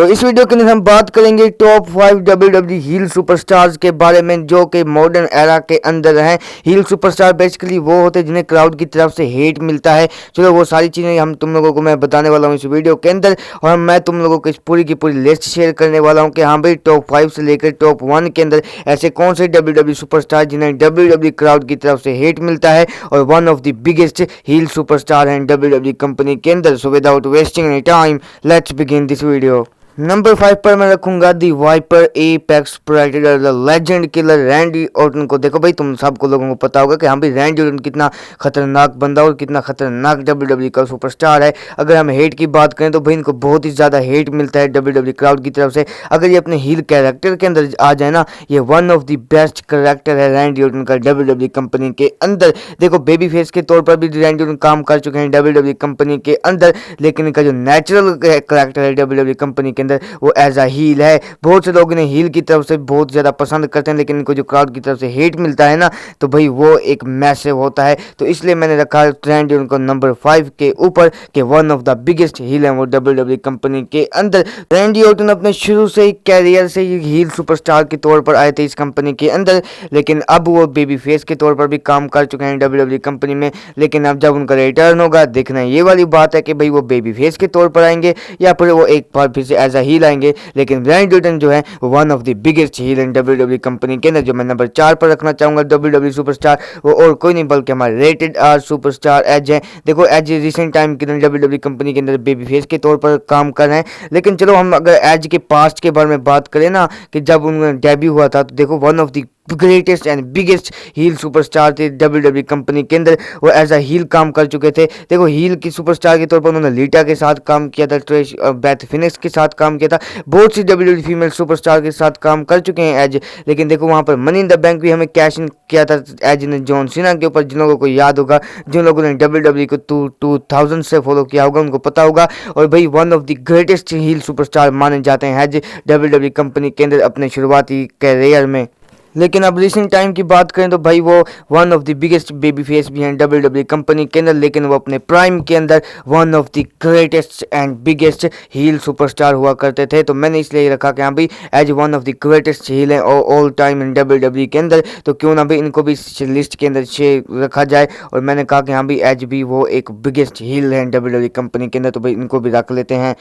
तो इस वीडियो के अंदर हम बात करेंगे टॉप 5 डब्ल्यूडब्ल्यूई हील सुपरस्टार्स के बारे में जो कि मॉडर्न एरा के अंदर हैं। हील सुपरस्टार बेसिकली वो होते हैं जिन्हें क्राउड की तरफ से हेट मिलता है। चलो वो सारी चीज़ें हम तुम लोगों को मैं बताने वाला हूँ इस वीडियो के अंदर, और मैं तुम लोगों को इस पूरी की पूरी लिस्ट शेयर करने वाला हूँ कि हाँ भाई टॉप 5 से लेकर टॉप 1 के अंदर ऐसे कौन से डब्ल्यूडब्ल्यूई सुपरस्टार जिन्हें डब्ल्यूडब्ल्यूई क्राउड की तरफ से हेट मिलता है और one of the biggest heel superstar हैं डब्ल्यूडब्ल्यूई कंपनी के अंदर। So without wasting any time let's begin this video. Number 5 पर मैं रखूंगा the viper apex predator the legend killer Randy Orton को। देखो भाई तुम सबको लोगों को पता होगा कि हाँ भाई रैंडी ऑर्टन कितना खतरनाक बंदा और कितना खतरनाक डब्ल्यूडब्ल्यूई का सुपरस्टार है। अगर हम हेट की बात करें तो भाई इनको बहुत ही ज़्यादा हेट मिलता है डब्ल्यूडब्ल्यूई क्राउड की तरफ से। अगर ये अपने हील कैरेक्टर के अंदर आ जाए ना, ये one of the best character है रैंडी ऑर्टन का डब्ल्यूडब्ल्यूई कंपनी के अंदर। देखो बेबी फेस के तौर पर भी रैंडी ऑर्टन काम कर चुके हैं डब्ल्यूडब्ल्यूई कंपनी के अंदर, लेकिन इनका जो नेचुरल कैरेक्टर है डब्ल्यूडब्ल्यूई कंपनी के अंदर वो एज अ हील है। बहुत से लोग इन्हें हील की तरफ से बहुत ज़्यादा पसंद करते हैं, लेकिन इनको जो क्राउड की तरफ से हेट मिलता है ना, तो भाई वो एक मैसिव होता है। तो इसलिए मैंने रखा रैंडी ऑर्टन को नंबर 5 के ऊपर कि one of the biggest heel है वो डब्ल्यूडब्ल्यूई कंपनी के अंदर। रैंडी ऑर्टन अपने शुरू से ही कैरियर से ही हील सुपरस्टार के तौर पर आए थे इस कंपनी के अंदर, लेकिन अब वो बेबी फेस के तौर पर भी काम कर चुके हैं डब्ल्यूडब्ल्यूई कंपनी में। लेकिन अब जब उनका रिटर्न होगा देखना ये वाली बात है कि भाई वो बेबी फेस के तौर पर आएंगे या फिर वो एक बार फिर से एज अ हील आएंगे। लेकिन रैंडी ऑर्टन जो है one of the biggest heel in WWE company के अंदर। जो मैं नंबर 4 पर रखना चाहूंगा डब्ल्यूडब्ल्यूई सुपरस्टार, वो और कोई नहीं बल्कि हमारे रेटेड आर सुपरस्टार एज है। देखो एज रिसेंट टाइम के अंदर डब्ल्यूडब्ल्यूई कंपनी के अंदर बेबी फेस के तौर पर काम कर रहे हैं, लेकिन चलो हम अगर एज के पास्ट के बारे में बात करें ना, कि जब उन्होंने डेब्यू हुआ था तो देखो one of the greatest and biggest heel superstar थे डब्ल्यूडब्ल्यूई कंपनी के अंदर। वो एज अ हील काम कर चुके थे। देखो हील की सुपरस्टार के तौर पर उन्होंने लीटा के साथ काम किया था, ट्रेश बेथ फिनिक्स के साथ काम किया था, बहुत सी डब्ल्यूडब्ल्यूई फीमेल सुपरस्टार के साथ काम कर चुके हैं एज। लेकिन देखो वहाँ पर मनी इन द बैंक भी हमें कैश इन किया था एज ने जॉन सीना के ऊपर। जिन लोगों को याद होगा, जिन लोगों ने डब्ल्यूडब्ल्यूई को 2000 से फॉलो किया होगा उनको पता होगा। और भाई one of the greatest heel superstar माने जाते हैं एज डब्ल्यूडब्ल्यूई कंपनी के अंदर अपने शुरुआती कैरियर में। लेकिन अब रिसेंट टाइम की बात करें तो भाई वो one of the biggest baby face भी हैं डब्ल्यूडब्ल्यूई कंपनी के अंदर, लेकिन वो अपने प्राइम के अंदर one of the greatest and biggest heel superstar हुआ करते थे। तो मैंने इसलिए रखा कि हाँ भाई as one of the greatest heel हैं ऑल टाइम इन डब्ल्यूडब्ल्यूई के अंदर, तो क्यों ना भाई इनको भी इस लिस्ट के अंदर रखा जाए। और मैंने कहा कि हाँ भाई एज भी वो एक बिगेस्ट हील हैं डब्ल्यूडब्ल्यूई कंपनी के अंदर, तो भाई इनको भी रख लेते हैं।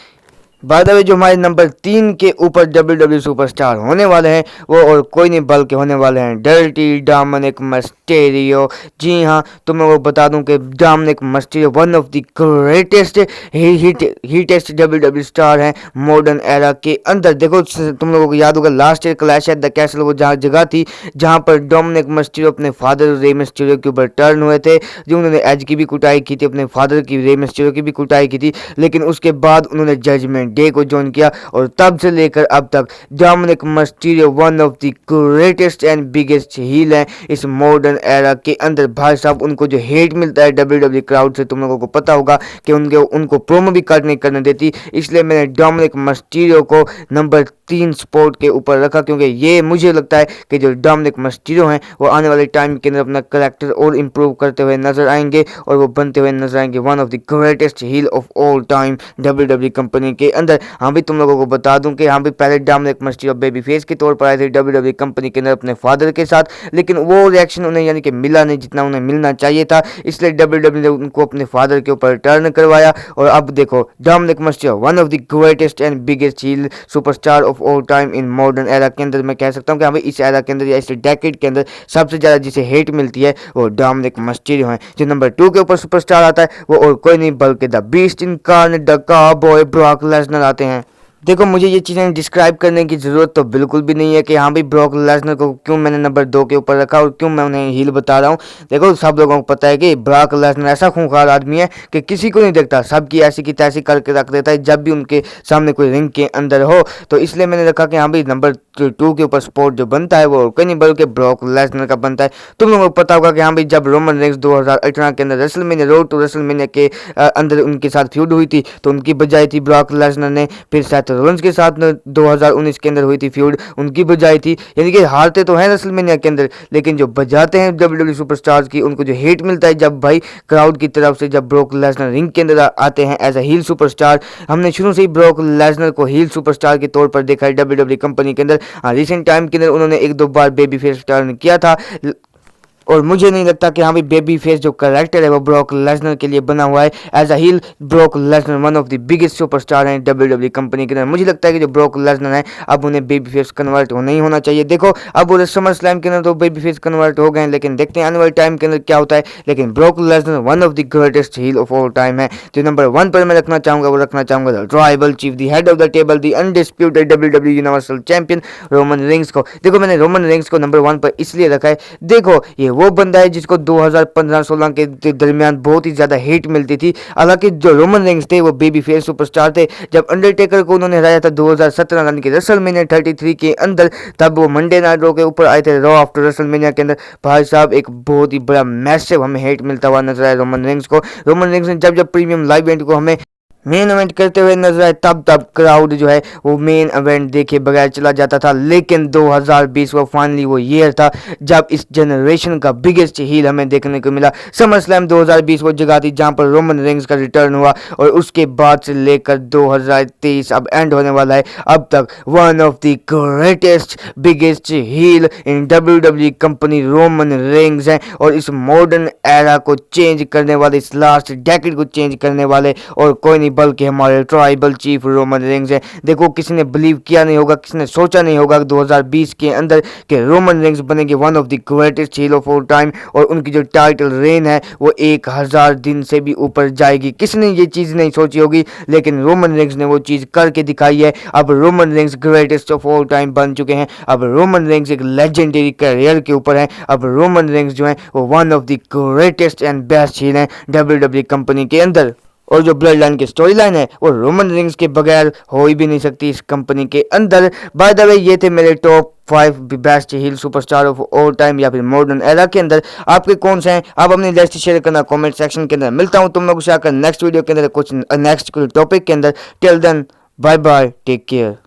बाय द वे जो हमारे नंबर 3 के ऊपर डब्ल्यूडब्ल्यूई सुपरस्टार होने वाले हैं वो और कोई नहीं बल्कि होने वाले हैं डर्टी डोमिनिक मिस्टेरियो। जी हाँ, तो मैं वो बता दूं कि Dominik Mysterio one of the greatest heatest WWE star हैं मॉडर्न एरा के अंदर। देखो तुम लोगों को याद होगा last year Clash at the Castle वो जहाँ जगह थी जहाँ पर डोमिनिक मिस्टेरियो अपने फादर रे मिस्टेरियो के ऊपर टर्न हुए थे, जो उन्होंने एज की भी कुटाई की थी, अपने फादर की रे मिस्टेरियो की भी कुटाई की थी। लेकिन उसके बाद उन्होंने जजमेंट डे को ज्वाइन किया और तब से लेकर अब तक Dominik Mysterio one of the greatest and biggest heel है इस मॉडर्न एरा के अंदर। भाई साहब उनको जो हेट मिलता है डब्ल्यूडब्ल्यूई क्राउड से तुम लोगों को पता होगा कि उनको प्रोमो भी कट नहीं करने देती। इसलिए मैंने डोमिनिक मिस्टेरियो को नंबर 3 स्पॉट के ऊपर रखा, क्योंकि ये मुझे लगता है कि जो डोमिनिक मिस्टेरियो हैं वो आने वाले टाइम के अंदर अपना कैरेक्टर और इम्प्रूव करते हुए नजर आएंगे और वो बनते हुए नजर आएंगे one of the greatest heel of all time WWE company के अंदर। हाँ भाई तुम लोगों को बता दूं कि हाँ भाई पहले डोमिनिक मिस्टेरियो बेबी फेस के तौर पर आए थे डब्ल्यूडब्ल्यूई कंपनी के अंदर अपने फादर के साथ, लेकिन वो रिएक्शन उन्हें यानी कि मिला नहीं जितना उन्हें मिलना चाहिए था। इसलिए डब्ल्यूडब्ल्यूई ने उनको अपने फादर के ऊपर टर्न करवाया और अब देखो Dominik Mysterio one of the greatest and biggest heel superstar of all time in modern era के अंदर। मैं कह सकता हूँ कि हाँ भाई इस एरा के अंदर या इस डेकेड के अंदर सबसे ज़्यादा जिसे हेट मिलती है वो डोमिनिक मिस्टेरियो है। जो नंबर 2 के ऊपर सुपरस्टार आता है वो और कोई नहीं बल्कि the beast incarnate the cowboy Brock Lesnar आते हैं। देखो मुझे ये चीज़ें डिस्क्राइब करने की ज़रूरत तो बिल्कुल भी नहीं है कि हाँ भाई ब्रॉक लेसनर को क्यों मैंने नंबर 2 के ऊपर रखा और क्यों मैं उन्हें हील बता रहा हूँ। देखो सब लोगों को पता है कि ब्रॉक लेसनर ऐसा खूंखार आदमी है कि किसी को नहीं देखता, सबकी ऐसी की तैसी करके रख देता है जब भी उनके सामने कोई रिंग के अंदर हो। तो इसलिए मैंने रखा कि हाँ भाई नंबर 2 के ऊपर स्पॉट जो बनता है वो कहीं नहीं बल्कि ब्रॉक लेसनर का बनता है। तुम लोगों को पता होगा कि हाँ भाई जब रोमन रेंस 2018 के अंदर रेसलमेनिया रोड टू रेसलमेनिया के अंदर उनके साथ फ्यूड हुई थी तो उनकी बजाय थी ब्रॉक लेसनर ने फिर सेथ सेथ रोलिंस के साथ 2019 के अंदर हुई थी फ्यूड, उनकी बजाई थी। यानी कि हारते तो हैं रेसलमेनिया के अंदर, लेकिन जो बजाते हैं WWE सुपरस्टार्स की, उनको जो हेट मिलता है जब भाई क्राउड की तरफ से, जब ब्रॉक लेसनर रिंग के अंदर आते हैं एज अ हील सुपरस्टार। हमने शुरू से ही ब्रॉक लेसनर को हील सुपरस्टार के तौर पर देखा है WWE कंपनी के अंदर। रिसेंट टाइम के अंदर उन्होंने एक दो बार बेबी फेस टर्न किया था, और मुझे नहीं लगता कि हाँ भाई बेबी फेस जो कैरेक्टर है वो ब्रॉक लेसनर के लिए बना हुआ है। As a heel Brock Lesnar one of the biggest superstar हैं WWE कंपनी के अंदर। मुझे लगता है कि जो ब्रॉक लेसनर है अब उन्हें बेबी फेस कन्वर्ट होना ही होना चाहिए। देखो अब वो समर स्लैम के अंदर तो बेबी फेस कन्वर्ट हो गए हैं, लेकिन देखते हैं आने वाले टाइम के अंदर क्या होता है। लेकिन Brock Lesnar one of the greatest heel of all time है। जो नंबर 1 पर मैं रखना चाहूंगा वो रखना चाहूंगा tribal chief, the head of the table, the undisputed WWE universal champion Roman rings को। देखो मैंने रोमन रिंग्स को नंबर 1 पर इसलिए रखा है, देखो ये वो बंदा है जिसको 2015-16 के दरमियान बहुत ही ज्यादा हेट मिलती थी। हालांकि जो रोमन रिंग्स थे वो बेबी फेस सुपरस्टार थे। जब अंडरटेकर को उन्होंने हराया था 2017 यानी कि रेसलमेनिया 33 के अंदर, तब वो मंडे नाइट रॉ के ऊपर आए थे रॉ आफ्टर रेसलमेनिया के अंदर। भाई साहब एक बहुत ही बड़ा मैसिव हमें हेट मिलता हुआ नजर आया रोमन रिंग्स को। रोमन रिंग्स ने जब प्रीमियम लाइव इवेंट को हमें मेन इवेंट करते हुए नजर आए, तब क्राउड जो है वो मेन इवेंट देखे बगैर चला जाता था। लेकिन 2020 वो फाइनली वो ईयर था जब इस जनरेशन का बिगेस्ट हील हमें देखने को मिला। समर स्लैम 2020 वो जगह थी जहां पर रोमन रिंग्स का रिटर्न हुआ, और उसके बाद से लेकर 2023 अब एंड होने वाला है, अब तक one of the greatest biggest heel in WWE company Roman Reigns है। और इस मॉडर्न एरा को चेंज करने वाले, इस लास्ट डेकेड को चेंज करने वाले और कोई नहीं बल्कि हमारे ट्राइबल चीफ रोमन रिंग्स है। देखो किसी ने बिलीव किया नहीं होगा, किसी ने सोचा नहीं होगा 2020 के अंदर कि रोमन रिंग्स बनेंगे one of the greatest heel of all time, और उनकी जो टाइटल रेन है वो 1000 दिन से भी ऊपर जाएगी। किसी ने ये चीज नहीं सोची होगी, लेकिन रोमन रिंग्स ने वो चीज करके दिखाई है। अब Roman Reigns greatest of all time बन चुके हैं। अब रोमन रिंग्स एक लेजेंडरी करियर के ऊपर है। अब रोमन रिंग्स जो है वो one of the greatest and best heel है WWE कंपनी के अंदर। और जो ब्लड लाइन की स्टोरी लाइन है वो रोमन रिंग्स के बगैर हो ही भी नहीं सकती इस कंपनी के अंदर। बाय द वे ये थे मेरे top 5 best heel superstar of all time या फिर मॉडर्न एरा के अंदर। आपके कौन से हैं आप अपनी लिस्ट शेयर करना कमेंट सेक्शन के अंदर। मिलता हूं तुम लोगों से आकर नेक्स्ट वीडियो के अंदर कुछ नेक्स्ट टॉपिक के अंदर। Till then bye bye, take care.